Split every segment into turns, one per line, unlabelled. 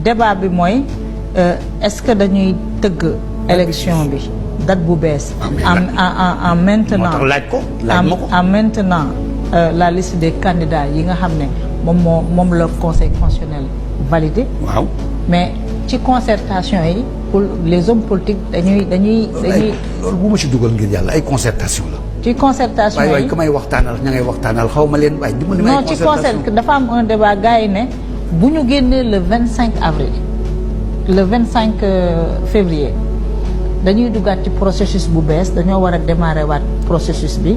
débat bi mooy est-ce que dañuy tëgg élection bi date bu bees en maintenant en maintenant la liste des candidats yi nga xam ne moom la conseil constitutionnel validé.
waaw
mais ci concertation yi pour les hommes politiques dañuy
loolu bu ma ci dugal ngir yàlla ay concertation la.
ci concertation yi
waaye ku may waxtaanal ña ngay waxtaanal xaw ma leen waaye dimbali ma ay concertation
non ci dafa am un débat gars yi ne bu ñu génnee le 25 avril le 25 février dañuy duggaat ci processus bu bees dañoo war a démarrer waat processus bi.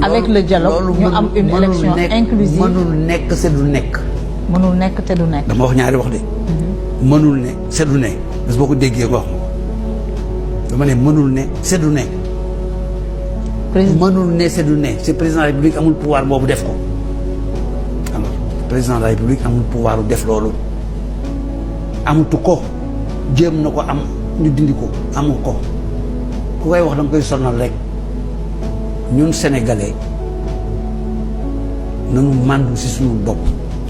avec le dialogue ñu am une élection inclusive.
mënul nekk te du nekk.
mënul nekk te du nekk.
dama wax ñaari wax de. mënul ne te du nekk parce que boo ko déggee nga wax ma dama ne mënul ne te du nekk. mënul ne te du nekk c'est président de la République amul pouvoir boobu def ko alors président de la République amul pouvoir def loolu amutu ko jéem na ko am ñu dindi ko amu ko ku koy wax da nga koy sonal rek ñun sénégalais nanu màndu si suñu bopp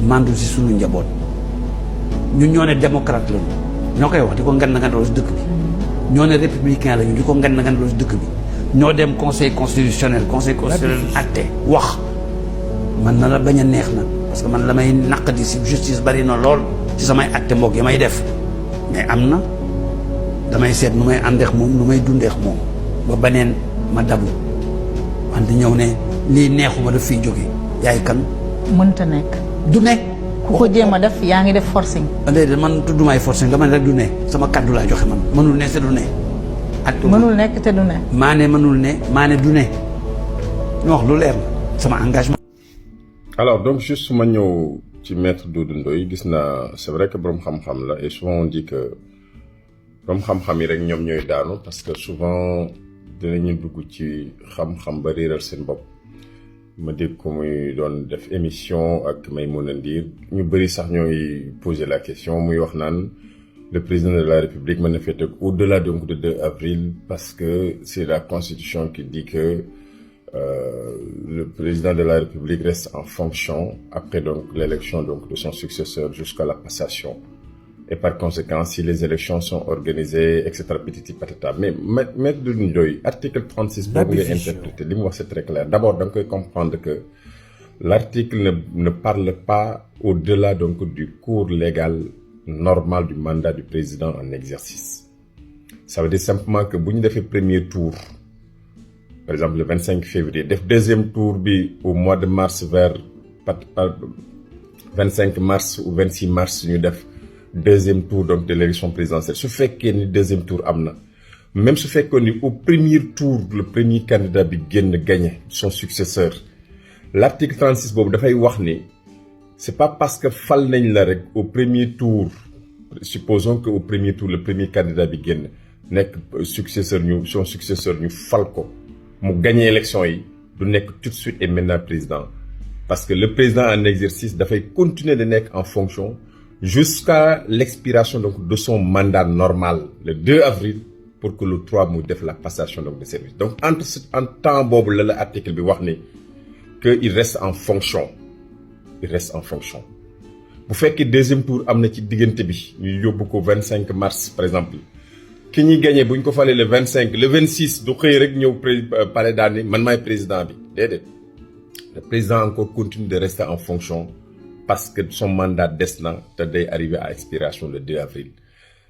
màndu si suñu njaboot ñun ñoo ne démocrate lañu ñoo koy wax di ko ngan na nganaloo si dëkk bi ñoo ne républicain lañu di ko ngan na nganaloo si dëkk bi ñoo dem conseil constitutionnel atte wax man na la bañ a neex nag parce que man la may naqadi si justice bari na lool ci samay atte mbokk yi may def mais am na damay seet nu may àndeex moom nu may dundeex moom ba baneen ma dabu wante ñëw ne lii neexuma daf fiy jóge yaay kan
mënta nekk
du nekk
ku ko jéem a def yaa ngi def forcing
déedéet man tuddumaay forcing dama ne rek du ne sama kaddu laa joxe man mënul ne te du ne
mënul nekk te du ne
maa ne mënul ne maa ne du ne ñu wax lu leer sama engagement.
Alors donc juste ma ñëw ci maître Doudou Ndoye gis naa c'est vrai que borom xam-xam la et souvent on dit que borom xam-xam yi rek ñoom ñooy daanu parce que souvent dinañu dugg ci xam-xam ba réeral seen bopp ma dégg ko muy doon def émission ak Maïmouna Ndir ñu bëri sax ñooy poser la question muy wax naan le président de la République mën na féete au-delà donc de 2 avril parce que c'est la constitution qui dit que le président de la République reste en fonction après donc l'élection donc de son successeur jusqu'à la passation et par conséquent si les élections sont organisées etc petiti patata mais maître Doudou Ndoye article 36 boobu ngay interprété li mu wax c'est très clair d'abord da nga koy comprendre que l'article ne parle pas au-delà donc du cours légal normal du mandat du président en exercice ça veut dire simplement que bu ñu defee premier tour par exemple le 25 février def deuxième tour bi au mois de mars vers 25 mars ou 26 mars ñu def deuxième tour donc de l'élection présidentielle su fekkee ni deuxième tour am na même su fekkee ni au premier tour le premier candidat bi génn gagné son successeur l'article 36 boobu dafay wax ni c'est pas parce que fal nañ la rek au premier tour supposons que au premier tour le premier candidat bi génn nekk successeur son successeur ñu fal ko mu gagné élection yi du nekk tout de suite et maintenant président parce que le président en exercice dafay continuer de nekk en fonction jusqu'à l'expiration donc de son mandat normal le 2 avril pour que le 3 mu def la passation donc de service donc en temps boobu la article bi wax ni que il reste en fonction bu fekkee deuxième tour am na ci diggante bi ñu yóbbu ko 25 mars par exemple ki ñuy gagné bu ñu ko falee le 25 le 26 du xëy rek ñëw pare daal ni man maay président bi déedéet le président encore continue de rester en fonction parce que son mandat des na te day arriver à expiration le 2 avril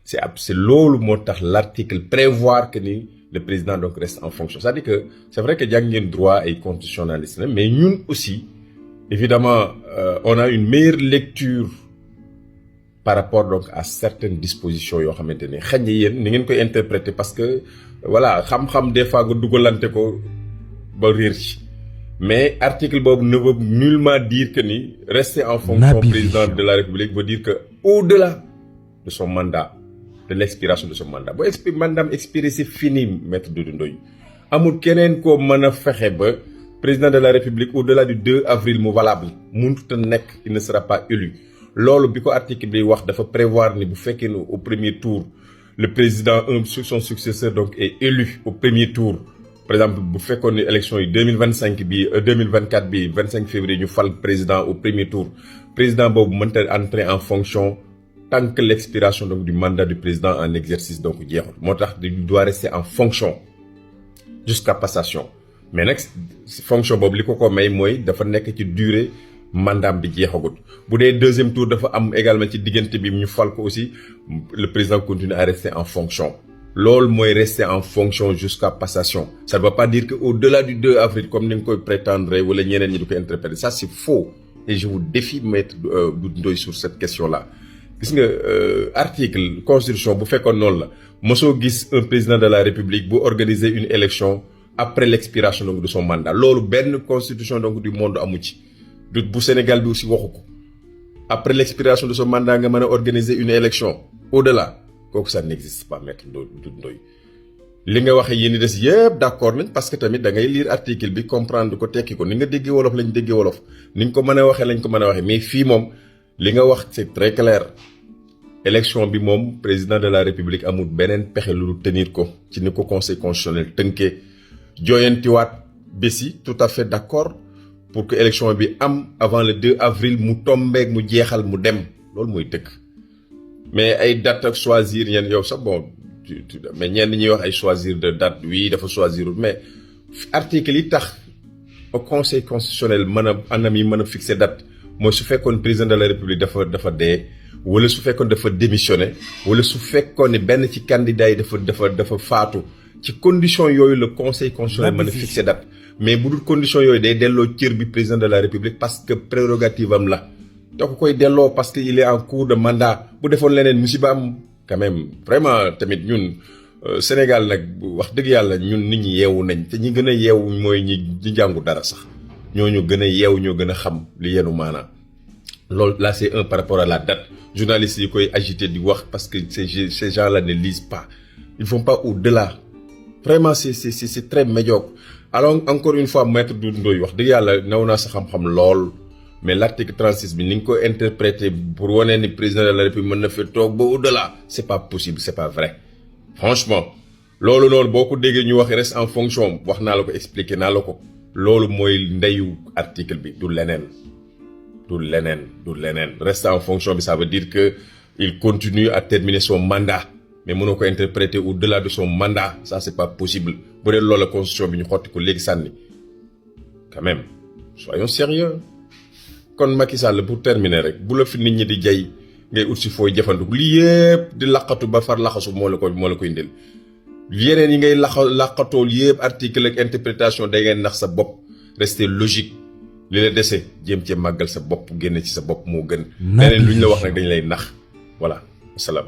c'est loolu moo tax l'article prévoir que ni le président donc reste en fonction c'est-à-dire que c'est vrai que jàng ngeen droit ay constitutionnaliste la mais ñun aussi évidemment on a une meilleure lecture par rapport donc à certaines dispositions yoo xamante ni xëy na yéen ni ngeen koy interpréter parce que voilà xam-xam des fois nga dugalante ko ba réer ci mais article boobu ne veut nullement dire que ni rester en fonction président de la République veut dire que au-delà de son mandat de l'expiration de son mandat bu mandat expiré c'est fini maître Doudou Ndoye amul keneen koo mën a fexe ba président de la République au-delà du 2 avril mu valable mënut a nekk il ne sera pas élu loolu bi ko article bi wax dafa prévoir ni bu fekkee ne au premier tour le président son successeur donc est élu au premier tour par exemple bu fekkoon ni élection yi 2025 bi 2024 bi 25 février ñu fal président au premier tour président boobu mënta entrer en fonction tant que l'expiration donc du mandat du président en exercice donc jeexul moo tax il doit rester en fonction jusqu'à passation mais nag fonction boobu li ko may mooy dafa nekk ci durée mandat bi jeexagut bu dee deuxième tour dafa am également ci diggante bi ñu fal ko aussi le président continue à rester en fonction loolu mooy rester en fonction jusqu'à passation ça ne veut pas dire que au-delà du 2 avril comme ni nga koy prétendre wala ñeneen ñi di ko interpréter ça c'est faux et je vous défie maître Doudou Ndoye sur cette question là gis nga article constitution bu fekkoon noonu la mosoo gis un président de la république bu organiser une élection après l'expiration donc de son mandat loolu benn constitution donc du monde amu ci du bu Sénégal bi aussi waxu ko après l'expiration de son mandat nga mën a organiser une élection au-delà kooku ça n'existe pas maître Doudou Ndoye li nga waxee yéen i des yëpp d'accord nañ parce que tamit da ngay lire article bi comprendre ko tekki ko ni nga déggee wolof lañ déggee wolof ni nga ko mën a waxee lañ ko mën a waxee mais fii moom li nga wax c'est très clair élection bi moom président de la république amul beneen pexe lu tenir ko ci ni ko conseil constitutionnel tënkee jooyantiwaat bési tout à fait d'accord pour que élection bi am avant le 2 avril mu tombeeg mu jeexal mu dem loolu mooy dëkk mais ay date ak choisir ñenn yow sax bon mais ñenn ñuy wax ay choisir de date oui dafa choisir mais article yi tax au conseil constitutionnel mën a anam yi mën a fixer date mooy su fekkoon président de la république dafa dee wala su fekkoon dafa démissionné wala su fekkoon ne benn ci candidat yi dafa faatu ci condition yooyu le conseil constitutionnel mën a fixer date mais bu dul condition yooyu day delloo cër bi président de la république parce que prérogative am la da ko koy delloo parce que il est en cours de mandat bu defoon leneen musiba am quand même vraiment tamit ñun Sénégal nag wax dëgg yàlla ñun nit ñi yeewu nañ te ñi gën a yeewu mooy ñi jàngu dara sax ñooñu gën a yeewu ñoo gën a xam li yenu maanaam loolu là c'est un par rapport à la date journalistes yi koy agité di wax parce que ces gens-là ne lisent pas ils vont pas au-delà vraiment c'est très médiocre alors encore une fois maître Doudou Ndoye wax dëgg yàlla naw naa sa xam-xam lool mais l'article 36 bi ni nga ko interprété pour wane ni président de la république mën na fi toog ba au-delà c'est pas possible c'est pas vrai franchement loolu noonu boo ko déggee ñu wax reste en fonction wax naa la ko expliquer naa la ko loolu mooy ndeyu article bi du leneen reste en fonction bi ça veut dire que il continue à terminer son mandat mais mënoo ko interpréter au-delà de son mandat ça c'est pas possible bu dee loolu la constitution bi ñu xotti ko léegi sànni quand même soyons sérieux kon Macky Sall pour terminer rek bu la fi nit ñi di jay ngay ut si fooy jëfandiku lii yëpp di laqatu ba far laxasu moo la koy indil yeneen yi ngay laqatool yëpp article ak interprétation day ngay nax sa bopp rester logique li la dese jéem cee màggal sa bopp génne ci sa bopp moo gën leneen lu ñu la wax nag dañ lay nax voilà asalaam